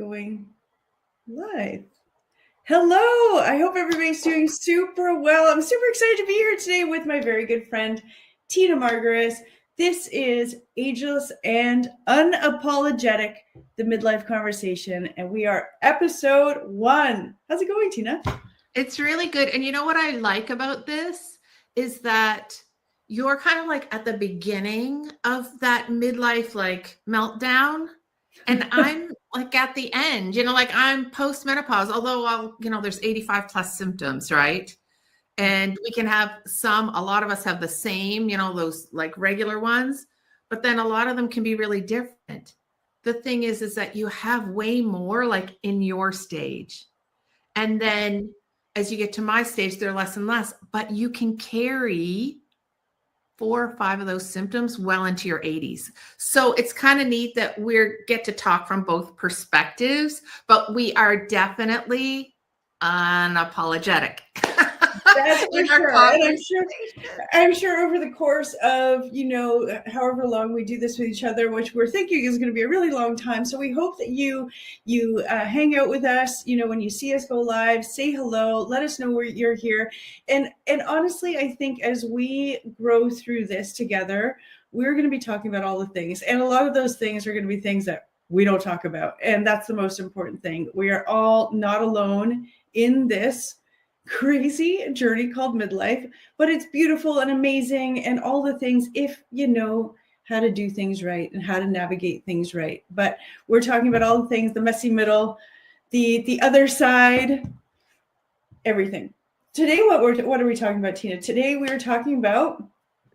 going live. Hello, I hope everybody's doing super well. I'm super excited to be here today with my very good friend, Tina Margaret. This is Ageless and Unapologetic, the midlife conversation, and we are episode 1. How's it going, Tina? It's really good. And you know what I like about this is that you're kind of like at the beginning of that midlife like meltdown. And I'm like at the end, like I'm post-menopause, although there's 85 plus symptoms, right? And we can have a lot of us have the same, those like regular ones, but then a lot of them can be really different. The thing is that you have way more like in your stage. And then as you get to my stage, they're less and less, but you can carry 4 or 5 of those symptoms well into your 80s. So it's kind of neat that we get to talk from both perspectives, but we are definitely unapologetic. That's for sure. And I'm sure over the course of, however long we do this with each other, which we're thinking is going to be a really long time. So we hope that you hang out with us, when you see us go live, say hello, let us know where you're here. And honestly, I think as we grow through this together, we're going to be talking about all the things. And a lot of those things are going to be things that we don't talk about. And that's the most important thing. We are all not alone in this crazy journey called midlife, but it's beautiful and amazing and all the things if you know how to do things right and how to navigate things right. But we're talking about all the things, the messy middle, the other side, everything. Today, what are we talking about, Tina? Today we are talking about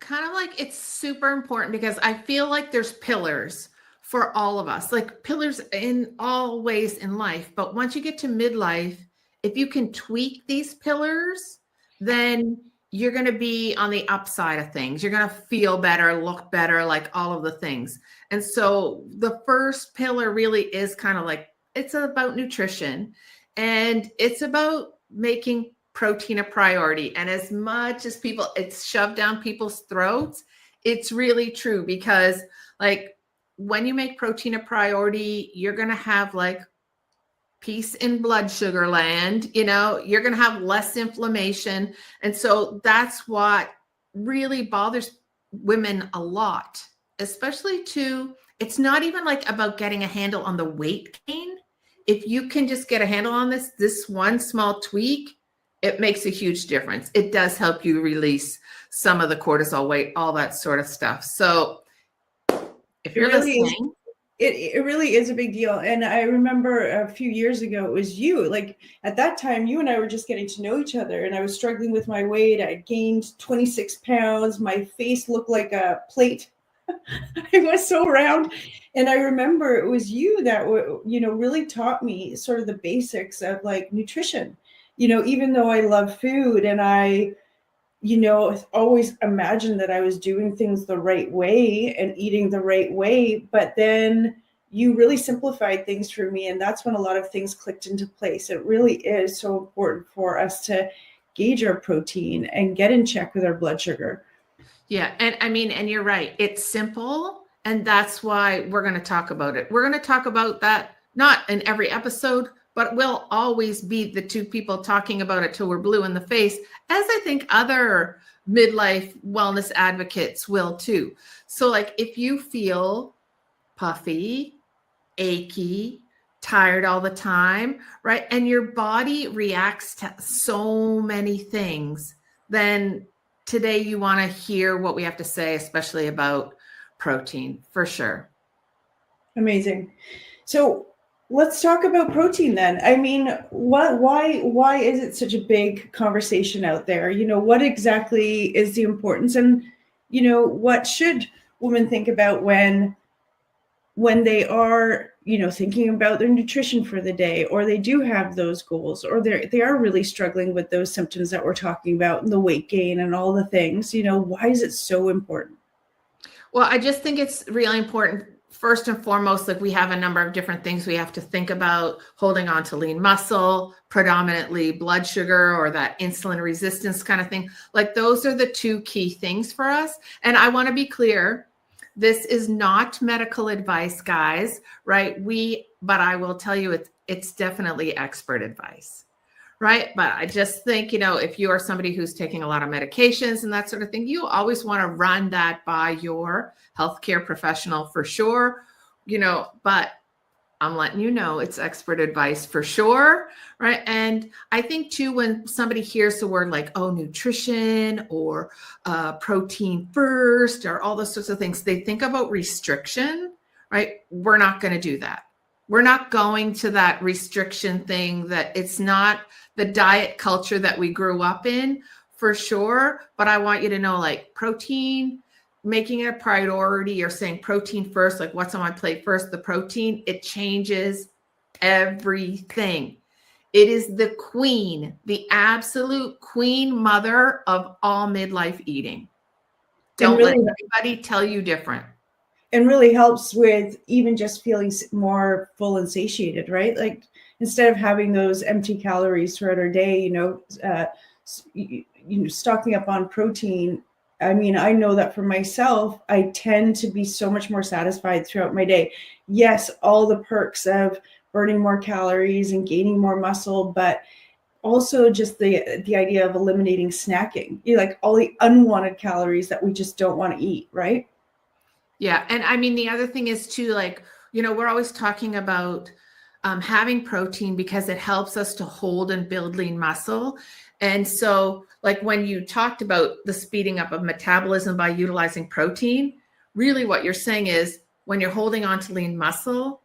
kind of like it's super important because I feel like there's pillars for all of us, like pillars in all ways in life. But once you get to midlife, if you can tweak these pillars, then you're going to be on the upside of things. You're going to feel better, look better, like all of the things. And so the first pillar really is kind of like, it's about nutrition and it's about making protein a priority. And as much as it's shoved down people's throats, it's really true because like when you make protein a priority, you're going to have like peace in blood sugar land, you're going to have less inflammation. And so that's what really bothers women a lot, especially it's not even like about getting a handle on the weight gain. If you can just get a handle on this one small tweak, it makes a huge difference. It does help you release some of the cortisol weight, all that sort of stuff. So if you're listening, it really is a big deal. And I remember a few years ago, it was you, like at that time, you and I were just getting to know each other and I was struggling with my weight. I gained 26 pounds. My face looked like a plate. I was so round. And I remember it was you that, really taught me sort of the basics of like nutrition, even though I love food and I always imagined that I was doing things the right way and eating the right way. But then you really simplified things for me. And that's when a lot of things clicked into place. It really is so important for us to gauge our protein and get in check with our blood sugar. Yeah. And you're right. It's simple. And that's why we're going to talk about it. We're going to talk about that, not in every episode, but we'll always be the two people talking about it till we're blue in the face, as I think other midlife wellness advocates will too. So like if you feel puffy, achy, tired all the time, right? And your body reacts to so many things, then today you want to hear what we have to say, especially about protein, for sure. Amazing. So let's talk about protein then. I mean, why is it such a big conversation out there? What exactly is the importance and, what should women think about when they are, thinking about their nutrition for the day, or they do have those goals, or they are really struggling with those symptoms that we're talking about and the weight gain and all the things, why is it so important? Well, I just think it's really important. First and foremost, like we have a number of different things we have to think about: holding on to lean muscle, predominantly blood sugar or that insulin resistance kind of thing. Like those are the two key things for us. And I want to be clear This is not medical advice, guys, right? But I will tell you, it's definitely expert advice, right? But I just think, if you are somebody who's taking a lot of medications and that sort of thing, you always want to run that by your healthcare professional for sure, but I'm letting you know it's expert advice for sure, right? And I think too, when somebody hears the word like, oh, nutrition or protein first or all those sorts of things, they think about restriction, right? We're not going to do that. We're not going to that restriction thing. That it's not the diet culture that we grew up in for sure. But I want you to know, like, protein, making it a priority, or saying protein first, like what's on my plate first, the protein, it changes everything. It is the queen, the absolute queen mother of all midlife eating. Don't let anybody tell you different. And really helps with even just feeling more full and satiated, right? Like, instead of having those empty calories throughout our day, stocking up on protein. I mean, I know that for myself, I tend to be so much more satisfied throughout my day. Yes, all the perks of burning more calories and gaining more muscle, but also just the idea of eliminating snacking, like all the unwanted calories that we just don't want to eat, right? Yeah. And I mean, the other thing is too, like, we're always talking about having protein because it helps us to hold and build lean muscle. And so, like, when you talked about the speeding up of metabolism by utilizing protein, really what you're saying is when you're holding on to lean muscle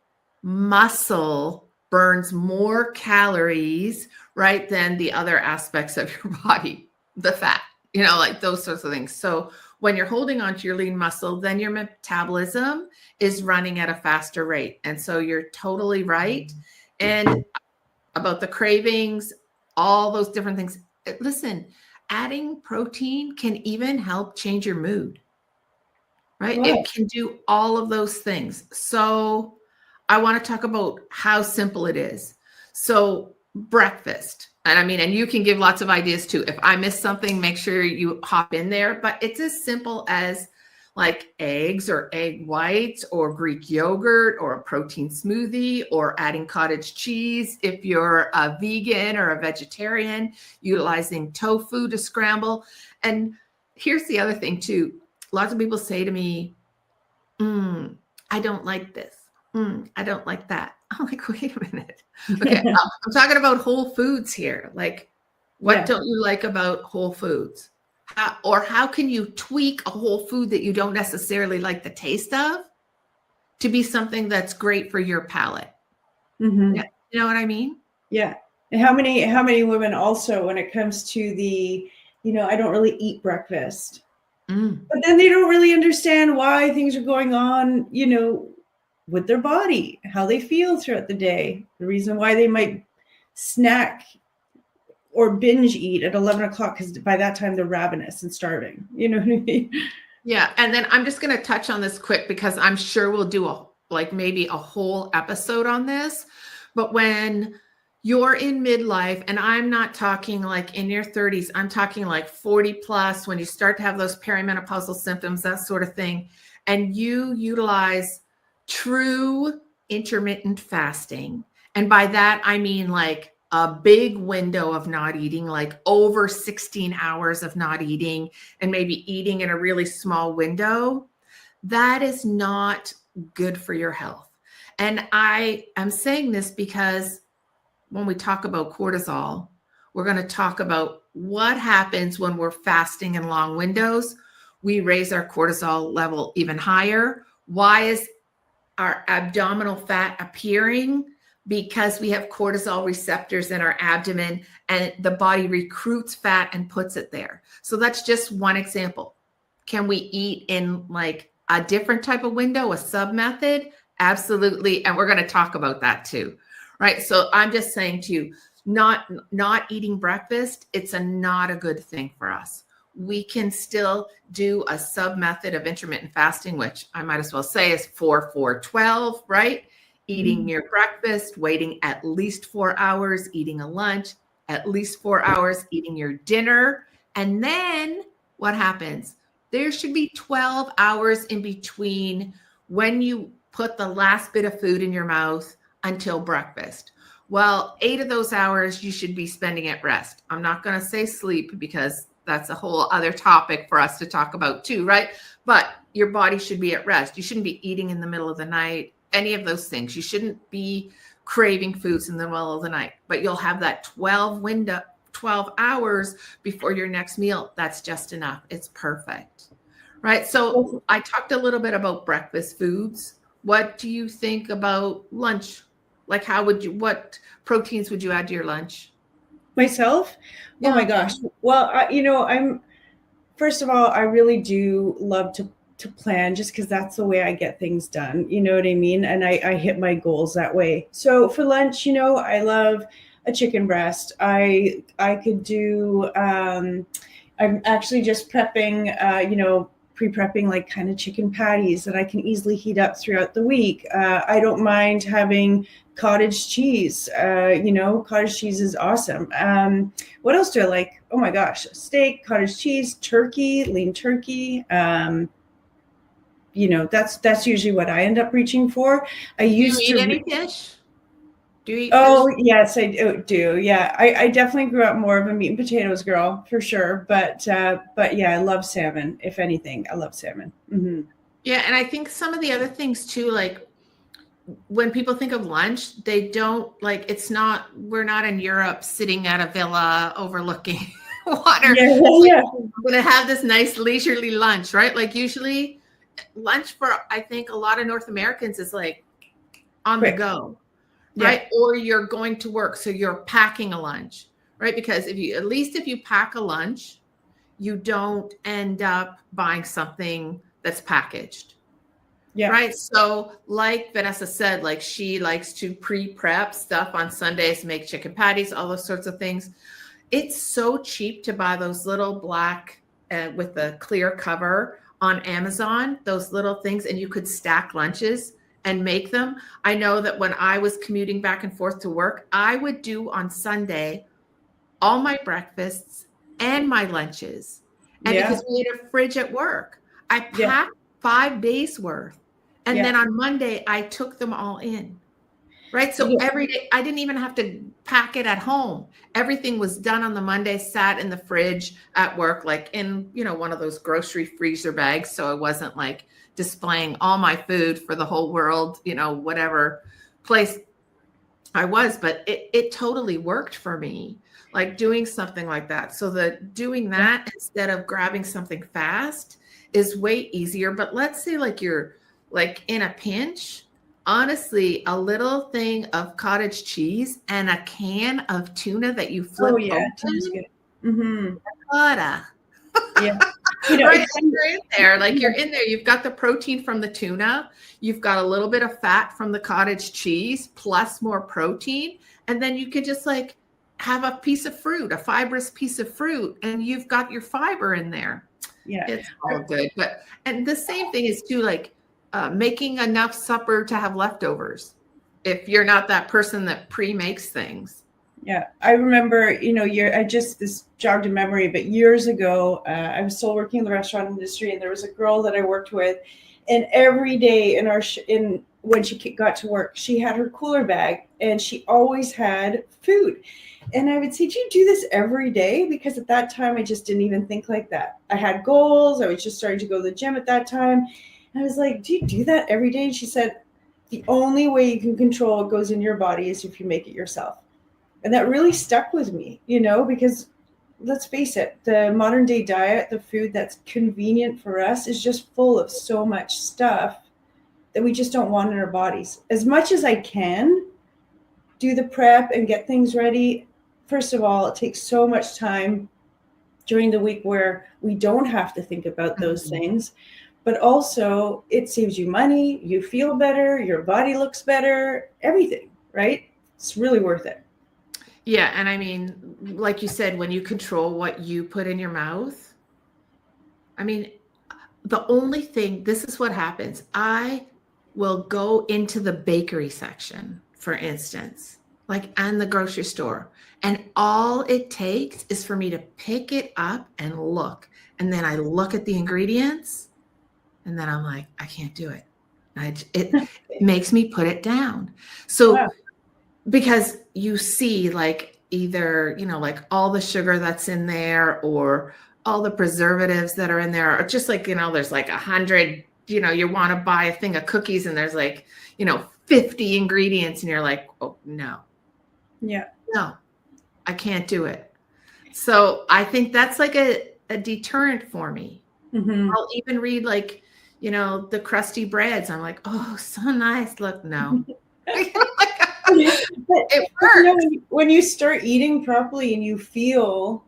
burns more calories, right, than the other aspects of your body, the fat, like those sorts of things. So when you're holding on to your lean muscle, then your metabolism is running at a faster rate. And so you're totally right. And about the cravings, all those different things. Listen, adding protein can even help change your mood, right? Wow. It can do all of those things. So I want to talk about how simple it is. So breakfast. And you can give lots of ideas too. If I miss something, make sure you hop in there. But it's as simple as like eggs or egg whites or Greek yogurt or a protein smoothie, or adding cottage cheese if you're a vegan or a vegetarian, utilizing tofu to scramble. And here's the other thing too. Lots of people say to me, I don't like this. I don't like that. I'm like, wait a minute. Okay, I'm talking about whole foods here. Like, what don't you like about whole foods? How can you tweak a whole food that you don't necessarily like the taste of to be something that's great for your palate? Mm-hmm. Yeah, you know what I mean? Yeah. And how many women also, when it comes to the, I don't really eat breakfast, but then they don't really understand why things are going on, with their body, how they feel throughout the day, the reason why they might snack or binge eat at 11 o'clock, because by that time they're ravenous and starving. You know what I mean? Yeah. And then I'm just going to touch on this quick because I'm sure we'll do maybe a whole episode on this. But when you're in midlife, and I'm not talking like in your 30s, I'm talking like 40 plus, when you start to have those perimenopausal symptoms, that sort of thing, and you utilize true intermittent fasting. And by that, I mean like a big window of not eating, like over 16 hours of not eating, and maybe eating in a really small window. That is not good for your health. And I am saying this because when we talk about cortisol, we're going to talk about what happens when we're fasting in long windows. We raise our cortisol level even higher. Why is our abdominal fat appearing? Because we have cortisol receptors in our abdomen, and the body recruits fat and puts it there. So that's just one example. Can we eat in like a different type of window, a sub method? Absolutely. And we're going to talk about that too. Right. So I'm just saying to you, not eating breakfast, it's not a good thing for us. We can still do a sub method of intermittent fasting, which I might as well say is 4-4-12, right? Eating your breakfast, waiting at least 4 hours, eating a lunch, at least 4 hours, eating your dinner. And then what happens? There should be 12 hours in between when you put the last bit of food in your mouth until breakfast. Well, 8 of those hours you should be spending at rest. I'm not going to say sleep because that's a whole other topic for us to talk about too, right? But your body should be at rest. You shouldn't be eating in the middle of the night, any of those things. You shouldn't be craving foods in the middle of the night, but you'll have that 12 hours before your next meal. That's just enough. It's perfect. Right. So I talked a little bit about breakfast foods. What do you think about lunch? Like, what proteins would you add to your lunch? Myself? Yeah. Oh my gosh. Well, first of all, I really do love to plan just because that's the way I get things done. You know what I mean? And I hit my goals that way. So for lunch, I love a chicken breast. I could do, I'm actually just prepping, pre-prepping like kind of chicken patties that I can easily heat up throughout the week. I don't mind having cottage cheese. Cottage cheese is awesome. What else do I like? Oh my gosh, steak, cottage cheese, turkey, lean turkey. That's usually what I end up reaching for. Do you eat any fish? Do you eat Oh, fish? yes, I do. Yeah, I definitely grew up more of a meat and potatoes girl for sure. But yeah, I love salmon. If anything, I love salmon. Mm-hmm. Yeah, and I think some of the other things too, like when people think of lunch, they don't like we're not in Europe sitting at a villa overlooking water. Yeah, Like, yeah. we're gonna have this nice leisurely lunch, right? Like usually lunch for I think a lot of North Americans is like on Quick. the go. Yeah. Right? Or you're going to work. So you're packing a lunch, right? Because if you pack a lunch, you don't end up buying something that's packaged. Yeah. Right. So like Vanessa said, like she likes to pre-prep stuff on Sundays, make chicken patties, all those sorts of things. It's so cheap to buy those little black with the clear cover on Amazon, those little things, and you could stack lunches and make them. I know that when I was commuting back and forth to work, I would do on Sunday all my breakfasts and my lunches. And because we had a fridge at work, I packed 5 days worth. And then on Monday, I took them all in. Right. So every day, I didn't even have to pack it at home. Everything was done on the Monday, sat in the fridge at work, like in, one of those grocery freezer bags. So I wasn't like displaying all my food for the whole world, whatever place I was. But it totally worked for me, like doing something like that. So doing that instead of grabbing something fast is way easier. But let's say like you're like in a pinch. Honestly, a little thing of cottage cheese and a can of tuna that you flip open. Tuna's good. Mm-hmm. Yeah. Right, you're in there. Like you're in there. You've got the protein from the tuna. You've got a little bit of fat from the cottage cheese plus more protein. And then you could just like have a piece of fruit, a fibrous piece of fruit, and you've got your fiber in there. Yeah. It's all good. And the same thing is too, like, making enough supper to have leftovers if you're not that person that pre-makes things. Yeah, I remember, this jogged a memory, but years ago, I was still working in the restaurant industry, and there was a girl that I worked with, and every day when she got to work, she had her cooler bag, and she always had food. And I would say, do you do this every day? Because at that time, I just didn't even think like that. I had goals. I was just starting to go to the gym at that time. I was like, do you do that every day? And she said, the only way you can control what goes in your body is if you make it yourself. And that really stuck with me, because let's face it, the modern day diet, the food that's convenient for us is just full of so much stuff that we just don't want in our bodies. As much as I can do the prep and get things ready, first of all, it takes so much time during the week where we don't have to think about those things. But also it saves you money, you feel better, your body looks better, everything, right? It's really worth it. Yeah. And I mean, like you said, when you control what you put in your mouth, I mean, the only thing, this is what happens. I will go into the bakery section, for instance, like and the grocery store. And all it takes is for me to pick it up and look. And then I look at the ingredients and then I'm like, I can't do it. It makes me put it down. So Wow. because you see like either, like all the sugar that's in there or all the preservatives that are in there, or just like, there's like 100, you want to buy a thing of cookies and there's like, 50 ingredients and you're like, oh no. Yeah. No, I can't do it. So I think that's like a deterrent for me. Mm-hmm. I'll even read like, the crusty breads. I'm like, oh, so nice. Look, no. It works. When you start eating properly and you feel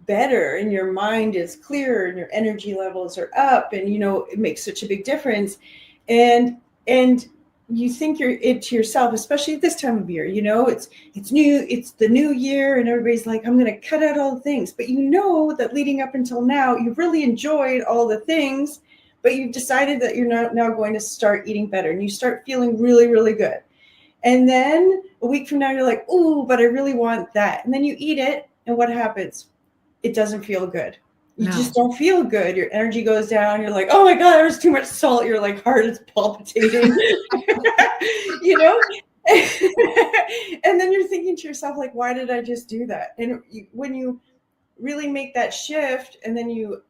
better and your mind is clearer and your energy levels are up and it makes such a big difference, and you think you're into yourself, especially at this time of year, it's new, it's the new year and everybody's like, I'm going to cut out all the things, but that leading up until now you've really enjoyed all the things, but you've decided that you're now going to start eating better and you start feeling really, really good. And then a week from now, you're like, oh, but I really want that. And then you eat it. And what happens? It doesn't feel good. You just don't feel good. Your energy goes down. You're like, oh my God, there's too much salt. Your like heart is palpitating, and then you're thinking to yourself, like, why did I just do that? And when you really make that shift and then you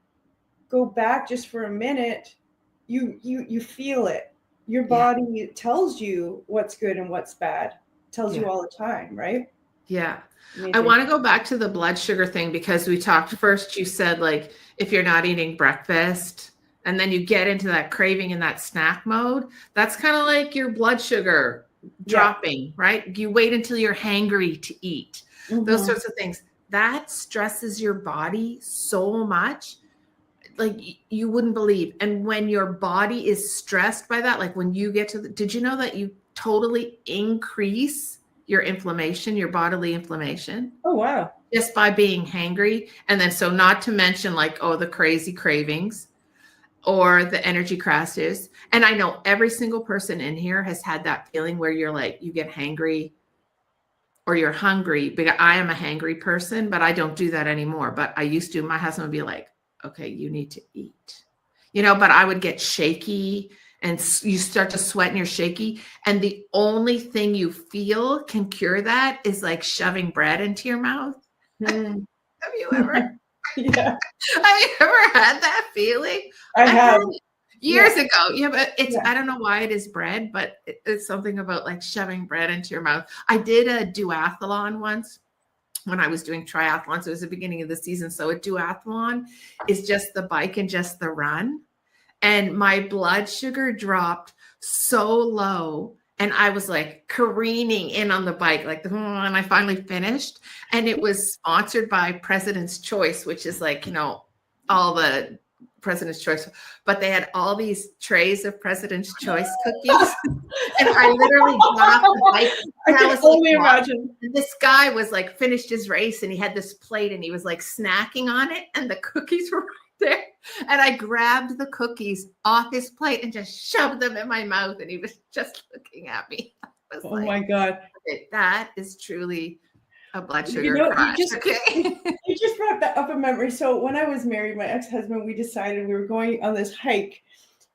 go back just for a minute, you feel it. Your body tells you what's good and what's bad. It tells you all the time, right? Yeah. Amazing. I want to go back to the blood sugar thing because we talked first, you said like, if you're not eating breakfast and then you get into that craving in that snack mode, that's kind of like your blood sugar dropping, right? You wait until you're hangry to eat. Mm-hmm. Those sorts of things. That stresses your body so much. Like you wouldn't believe. And when your body is stressed by that, like when you get to did you know that you totally increase your inflammation, your bodily inflammation? Oh, wow. Just by being hangry. And then, so not to mention like, oh, the crazy cravings or the energy crashes. And I know every single person in here has had that feeling where you're like, you get hangry or you're hungry, because I am a hangry person, but I don't do that anymore. But I used to, my husband would be like, okay, you need to eat, but I would get shaky and you start to sweat and you're shaky. And the only thing you feel can cure that is like shoving bread into your mouth. Mm. Have you ever? Yeah. Have you ever had that feeling? I have. Years ago. Yeah, but I don't know why it is bread, but it's something about like shoving bread into your mouth. I did a duathlon once. When I was doing triathlons, it was the beginning of the season. So a duathlon is just the bike and just the run. And my blood sugar dropped so low. And I was like careening in on the bike, and I finally finished. And it was sponsored by President's Choice, which is like, all the President's Choice, but they had all these trays of President's Choice cookies. And I literally got off the bike. I can only imagine. This guy was like finished his race and he had this plate and he was like snacking on it and the cookies were right there. And I grabbed the cookies off his plate and just shoved them in my mouth. And he was just looking at me. My God. That is truly a blood sugar crash. You just brought that up a memory. So when I was married, my ex-husband, we decided we were going on this hike,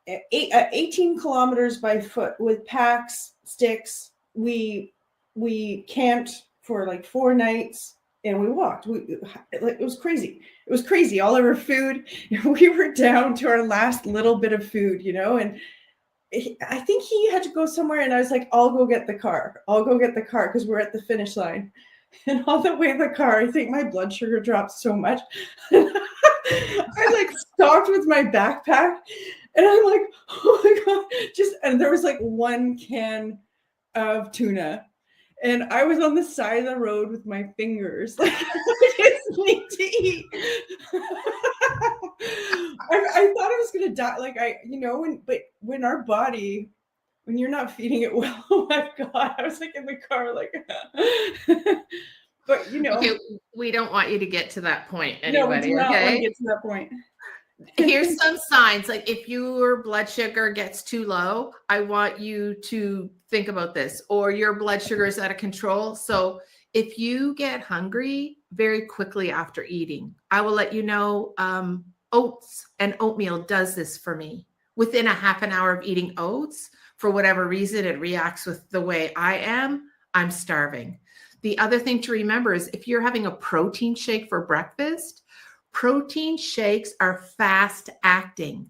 18 kilometers by foot with packs, sticks. We camped for like 4 nights and we walked. It was crazy. It was crazy. All of our food, we were down to our last little bit of food, and I think he had to go somewhere and I was like, I'll go get the car because we're at the finish line. And all the way in the car, I think my blood sugar dropped so much. I like stopped with my backpack and I'm like, oh my God, and there was like 1 can of tuna. And I was on the side of the road with my fingers. Like, I just need to eat. I thought I was going to die. Like when our body, when you're not feeding it well, oh my God, I was like in the car, like, but okay, we don't want you to get to that point, No, anybody. we do not want to get to that point. Here's some signs. Like if your blood sugar gets too low, I want you to think about this, or your blood sugar is out of control. So if you get hungry very quickly after eating, I will let you know, oats and oatmeal does this for me. Within a half an hour of eating oats, for whatever reason, it reacts with the way I am. I'm starving. The other thing to remember is if you're having a protein shake for breakfast, protein shakes are fast acting,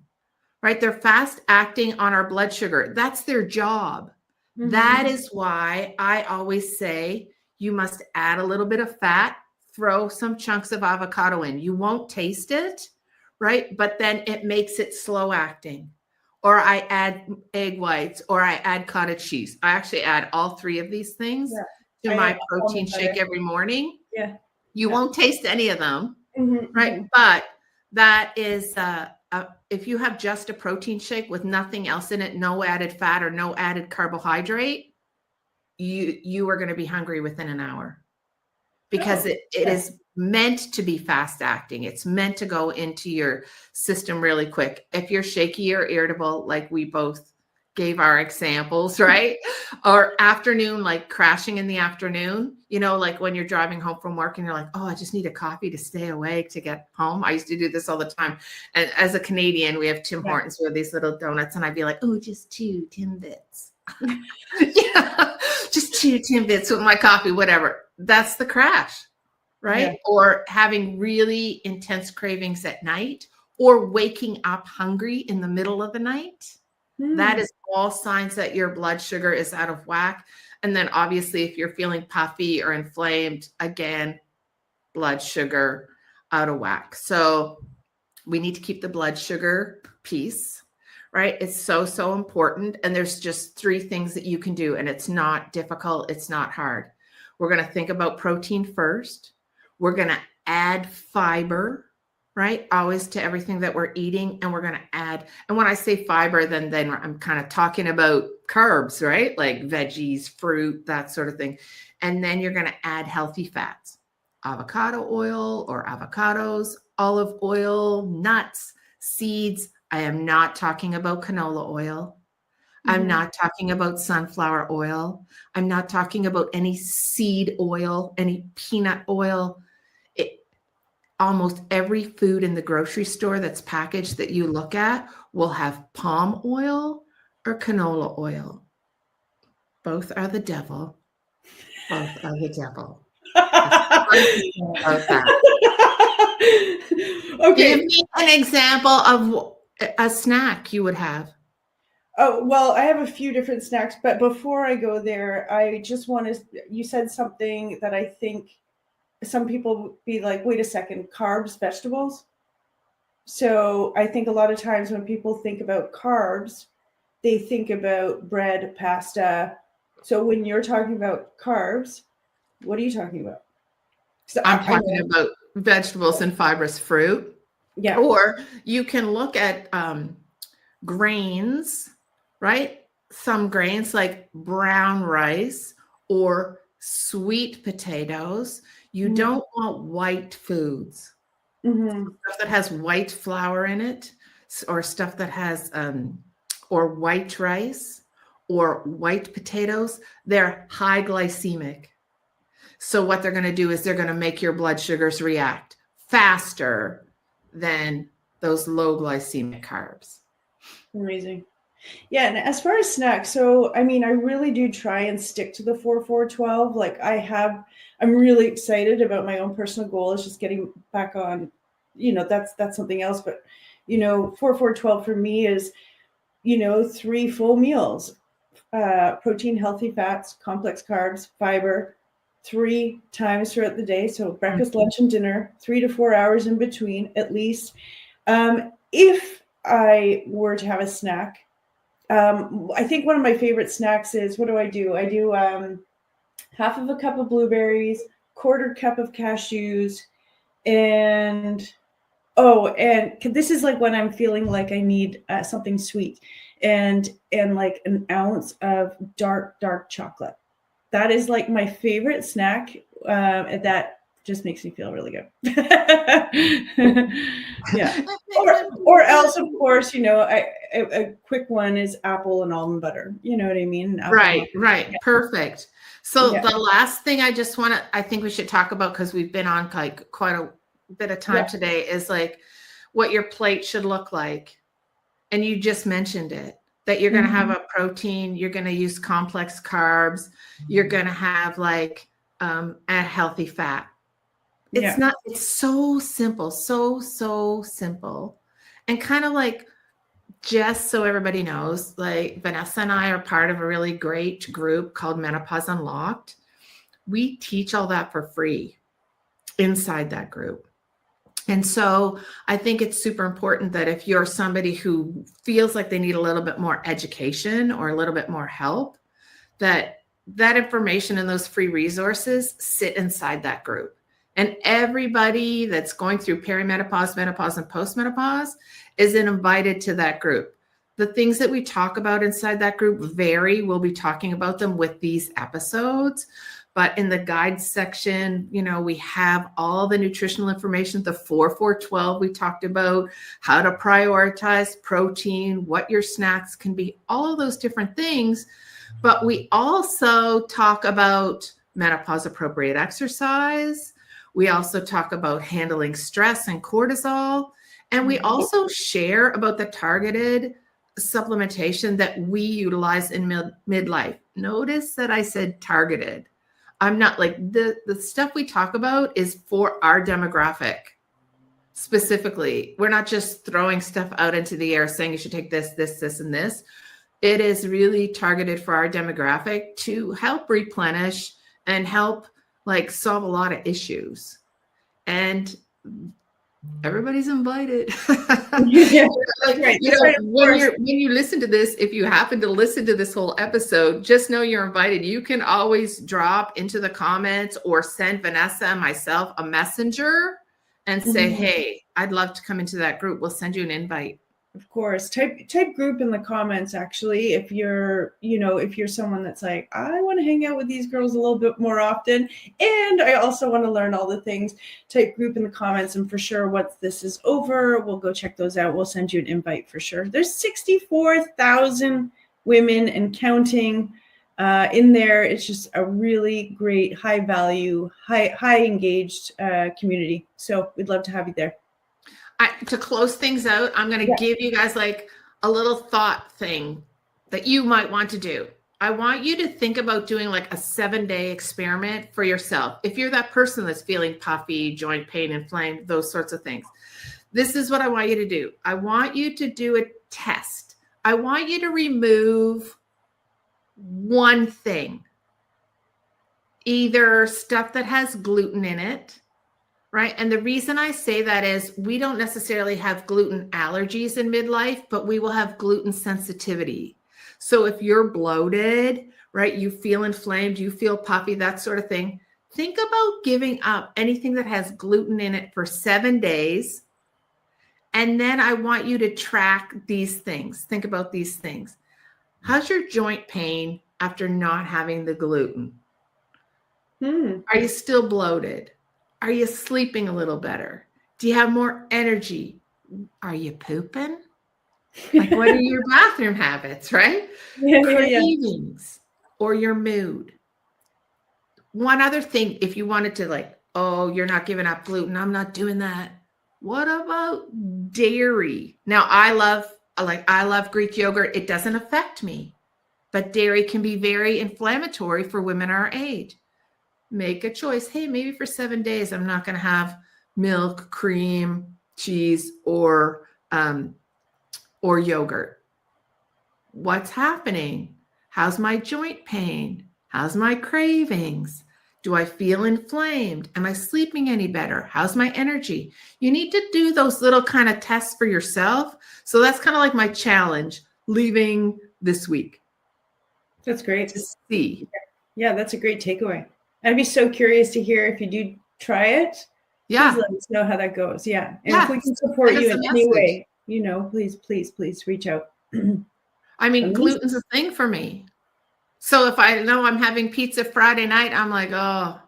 right? They're fast acting on our blood sugar. That's their job. Mm-hmm. That is why I always say you must add a little bit of fat, throw some chunks of avocado in. You won't taste it, right? But then it makes it slow acting. Or I add egg whites, or I add cottage cheese. I actually add all three of these things to my protein shake every morning. Yeah. You won't taste any of them, right? Mm-hmm. But that is, if you have just a protein shake with nothing else in it, no added fat or no added carbohydrate, you are going to be hungry within an hour, because it is meant to be fast acting. It's meant to go into your system really quick. If you're shaky or irritable, like we both gave our examples, right? Or afternoon, like crashing in the afternoon, you know, like when you're driving home from work and you're like, oh, I just need a coffee to stay awake to get home. I used to do this all the time. And as a Canadian, we have Tim Hortons with these little donuts, and I'd be like, oh, just 2 Timbits. Yeah, just 2 Timbits with my coffee, whatever. That's the crash, right? Yeah. Or having really intense cravings at night, or waking up hungry in the middle of the night. That is all signs that your blood sugar is out of whack. And then obviously if you're feeling puffy or inflamed, again, blood sugar out of whack. So we need to keep the blood sugar piece, right? It's so, so important. And there's just 3 things that you can do, and it's not difficult. It's not hard. We're going to think about protein first. We're going to add fiber, right? Always to everything that we're eating. And we're going to add, and when I say fiber, then I'm kind of talking about carbs, right? Like veggies, fruit, that sort of thing. And then you're going to add healthy fats, avocado oil or avocados, olive oil, nuts, seeds. I am not talking about canola oil. I'm not talking about sunflower oil. I'm not talking about any seed oil, any peanut oil. Almost every food in the grocery store that's packaged that you look at will have palm oil or canola oil. Both are the devil. Both are the devil. About that. Okay. Give me an example of a snack you would have. Oh, well, I have a few different snacks, but before I go there, I just want to, you said something that I think some people would be like, wait a second, carbs, vegetables. So I think a lot of times when people think about carbs, they think about bread, pasta. So when you're talking about carbs, what are you talking about? So I'm talking about vegetables and fibrous fruit. Yeah. Or you can look at grains, right? Some grains like brown rice or sweet potatoes. You don't want white foods. Stuff that has white flour in it, or stuff that has, or white rice or white potatoes. They're high glycemic. So what they're going to do is they're going to make your blood sugars react faster than those low glycemic carbs. Amazing. Yeah, and as far as snacks, so I mean, I really do try and stick to the 4-4-12. Like I'm really excited about my own personal goal is just getting back on, that's something else. But 4-4-12 for me is, 3 full meals, protein, healthy fats, complex carbs, fiber, 3 times throughout the day. So breakfast, lunch, and dinner, 3 to 4 hours in between at least. If I were to have a snack, I think one of my favorite snacks is, what do? I do half of a cup of blueberries, 1/4 cup of cashews, and this is like when I'm feeling like I need something sweet, and like an ounce of dark chocolate. That is like my favorite snack that just makes me feel really good. Yeah. Or else, of course, a quick one is apple and almond butter. You know what I mean? Right. Yeah. Perfect. So Yeah. the last thing I think we should talk about, because we've been on like quite a bit of time today, is like what your plate should look like. And you just mentioned it, that you're going to have a protein, you're going to use complex carbs, you're going to have like a healthy fat. It's so simple, so simple. And kind of like, just so everybody knows, like Vanessa and I are part of a really great group called Menopause Unlocked. We teach all that for free inside that group. And so I think it's super important that if you're somebody who feels like they need a little bit more education or a little bit more help, that information and those free resources sit inside that group. And everybody that's going through perimenopause, menopause, and postmenopause is invited to that group. The things that we talk about inside that group vary. We'll be talking about them with these episodes. But in the guides section, we have all the nutritional information, the 4-4-12 we talked about, how to prioritize protein, what your snacks can be, all of those different things. But we also talk about menopause appropriate exercise. We also talk about handling stress and cortisol. And we also share about the targeted supplementation that we utilize in midlife. Notice that I said targeted. I'm not like the stuff we talk about is for our demographic specifically. We're not just throwing stuff out into the air saying you should take this, this, this, and this. It is really targeted for our demographic to help replenish and help like solve a lot of issues. And everybody's invited. When you listen to this, if you happen to listen to this whole episode, just know you're invited. You can always drop into the comments or send Vanessa and myself a messenger and say, hey, I'd love to come into that group. We'll send you an invite. Of course. Type group in the comments, actually, if you're someone that's like, I want to hang out with these girls a little bit more often, and I also want to learn all the things. Type group in the comments, and for sure, once this is over, we'll go check those out. We'll send you an invite for sure. There's 64,000 women and counting in there. It's just a really great, high value, high engaged community. So we'd love to have you there. To close things out, I'm going to give you guys like a little thought thing that you might want to do. I want you to think about doing like a 7-day experiment for yourself. If you're that person that's feeling puffy, joint pain, inflamed, those sorts of things, this is what I want you to do. I want you to do a test. I want you to remove one thing, either stuff that has gluten in it, right? And the reason I say that is we don't necessarily have gluten allergies in midlife, but we will have gluten sensitivity. So if you're bloated, right, you feel inflamed, you feel puffy, that sort of thing, think about giving up anything that has gluten in it for 7 days. And then I want you to track these things. Think about these things. How's your joint pain after not having the gluten? Are you still bloated? Are you sleeping a little better? Do you have more energy? Are you pooping? Like, what are your bathroom habits, right? Cravings or your mood. One other thing, if you wanted to like, oh, you're not giving up gluten, I'm not doing that. What about dairy? Now, I love Greek yogurt. It doesn't affect me, but dairy can be very inflammatory for women our age. Make a choice. Hey, maybe for 7 days, I'm not going to have milk, cream, cheese, or yogurt. What's happening? How's my joint pain? How's my cravings? Do I feel inflamed? Am I sleeping any better? How's my energy? You need to do those little kind of tests for yourself. So that's kind of like my challenge leaving this week. That's great to see. Yeah, that's a great takeaway. I'd be so curious to hear if you do try it. Yeah. Please let us know how that goes. Yeah. And if we can support you in any way, please reach out. I mean, gluten's a thing for me. So if I know I'm having pizza Friday night, I'm like, oh,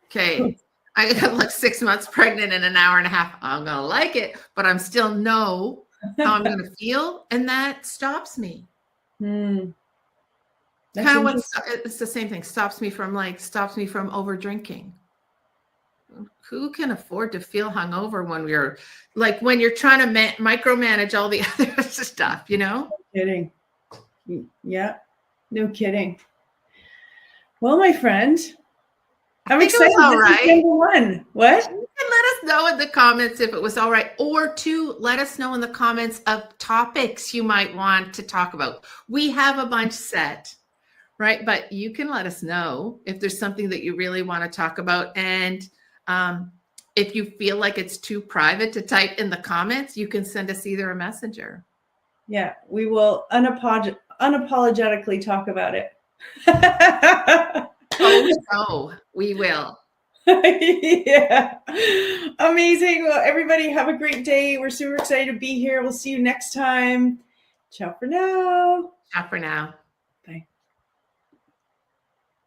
okay. I got like 6 months pregnant in an hour and a half. I'm going to like it, but I'm still know how I'm going to feel. And that stops me. Kind of it's the same thing. Stops me from over drinking. Who can afford to feel hungover when you're trying to micromanage all the other stuff, you know? No kidding. Yeah, no kidding. Well, my friend, I'm excited. All right. Number one. What? You can let us know in the comments if it was all right, or let us know in the comments of topics you might want to talk about. We have a bunch set, right? But you can let us know if there's something that you really want to talk about. And if you feel like it's too private to type in the comments, you can send us either a messenger. Yeah, we will unapologetically talk about it. Oh, we will. Yeah. Amazing. Well, everybody have a great day. We're super excited to be here. We'll see you next time. Ciao for now. Ciao for now.